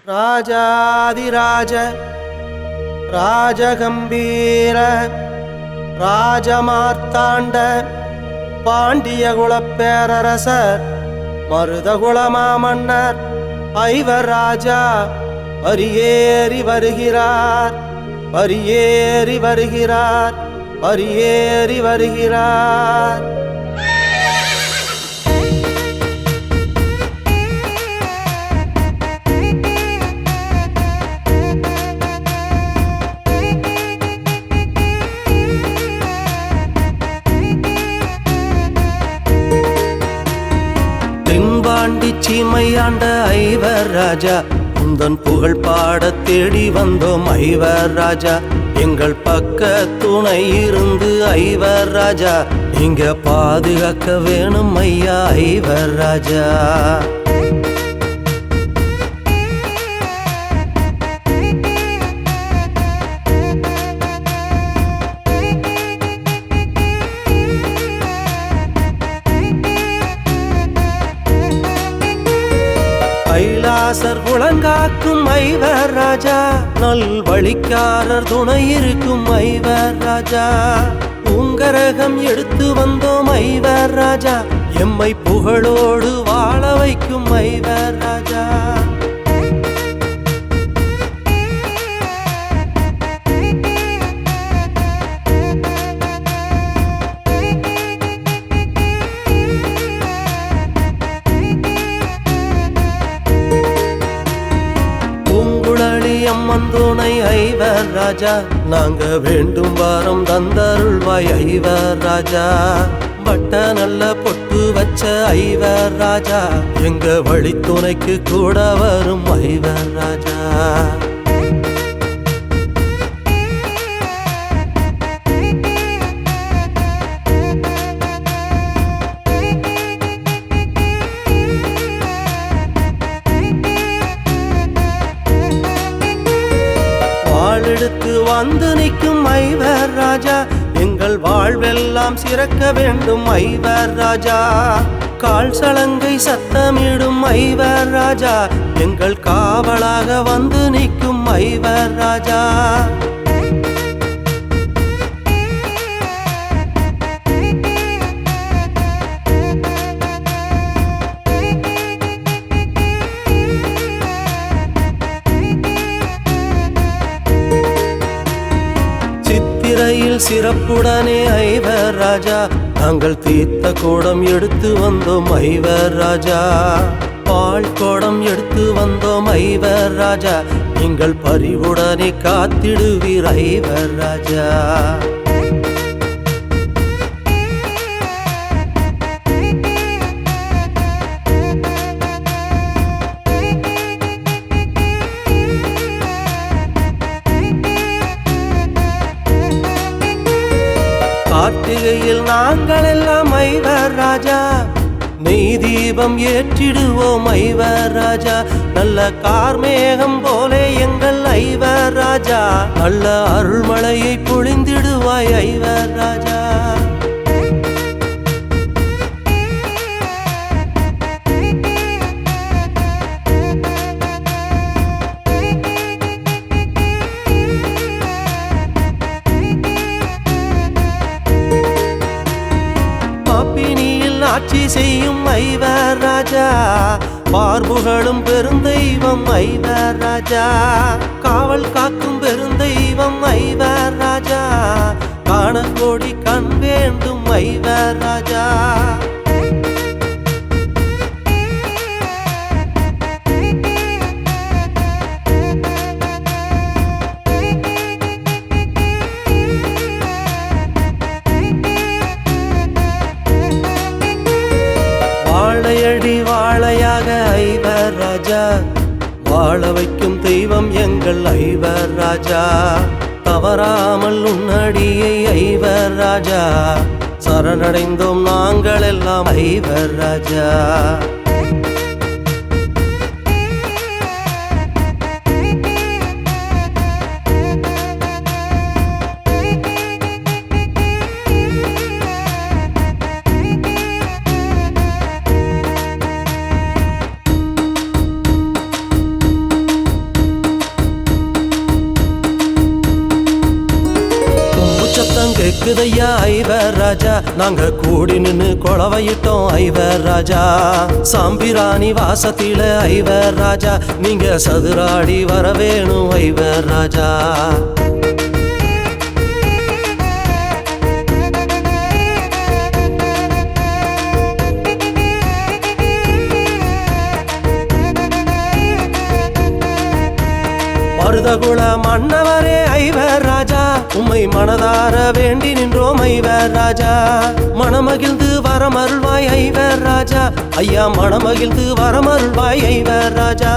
ராஜாதிராஜ ராஜகம்பீர ராஜமார்த்தாண்ட பாண்டியகுலப் பேரரசர் மருதகுலமாமன்னர் ஐவர் ராஜா பரியேறி வருகிறார், பரியேறி வருகிறார், பரியேறி வருகிறார். தென்பாண்டி சீமையாண்ட ஐவர் ராஜா, உந்தன் புகழ் பாட தேடி வந்தோம் ஐவர் ராஜா. எங்கள் பக்க துணை இருந்து ஐவர் ராஜா, இங்க பாதுகாக்க வேணும் ஐயா ஐவர் ராஜா. கைலாசர் குலங்காக்கும் ஐவர் ராஜா, நல் வழிக்காரர் துணை இருக்கும் ஐவர் ராஜா. உங்கரகம் எடுத்து வந்தோம் ஐவர் ராஜா, எம்மை புகழோடு வாழ வைக்கும் ஐவர் ராஜா. அம்மன் துணை ஐவர் ராஜா, நாங்க வேண்டும் வாரம் தந்தருள்வாய் ஐவர் ராஜா. வட்ட நல்ல பொட்டு வச்ச ஐவர் ராஜா, எங்க வழித்துணைக்கு கூட வரும் ஐவர் ராஜா. எடுத்து வந்து நிற்கும் ஐவர் ராஜா, எங்கள் வாழ்வெல்லாம் சிறக்க வேண்டும் ஐவர் ராஜா. கால் சலங்கை சத்தமிடும் ஐவர் ராஜா, எங்கள் காவலாக வந்து நிற்கும் ஐவர் ராஜா. சித்திரையில் சிறப்புடனே ஐவர் ராஜா, நாங்கள் தீர்த்த கோடம் எடுத்து வந்தோம் ஐவர் ராஜா. பால் கோடம் எடுத்து வந்தோம் ஐவர் ராஜா, நீங்கள் பரிவுடனே காத்திடுவீர் ஐவர் ராஜா. கார்த்திகையில் நாங்கள் எல்லாம் ஐவர் ராஜா, நெய் தீபம் ஏற்றிடுவோம் ஐவர் ராஜா. நல்ல கார்மேகம் போலே எங்கள் ஐவர் ராஜா, நல்ல அருள்மழையை பொழிந்திடுவாய் ஐவர் ராஜா. ஆட்சி செய்யும் ஐவர் ராஜா, பார்புகளும் பெருந்தெய்வம் ஐவர் ராஜா. காவல் காக்கும் பெருந்தெய்வம் ஐவர் ராஜா, காணக்கோடி கண் வேண்டும் ஐவர் ராஜா. வாழையடி வாழையாக ஐவர் ராஜா, வாழ வைக்கும் தெய்வம் எங்கள் ஐவர் ராஜா. தவறாமல் உன்னடியை ஐவர் ராஜா, சரணடைந்தோம் நாங்கள் எல்லாம் ஐவர் ராஜா. கேக்குதையா ஐவர் ராஜா, நாங்க கூடி நின்னு கொளவையிட்டோம் ஐவர் ராஜா. சாம்பிராணி வாசத்தில ஐவர் ராஜா, நீங்க சதுராடி வர வேணும் ஐவர் ராஜா. மருதகுல மன்னவரே ஐவர் ராஜா, உம்மை மனதார வேண்டி நின்றோம் ஐவர் ராஜா. மனமகிழ்ந்து வரமருள்வாய் ஐவர் ராஜா, ஐயா மனமகிழ்ந்து வரமருள்வாய் ஐவர் ராஜா.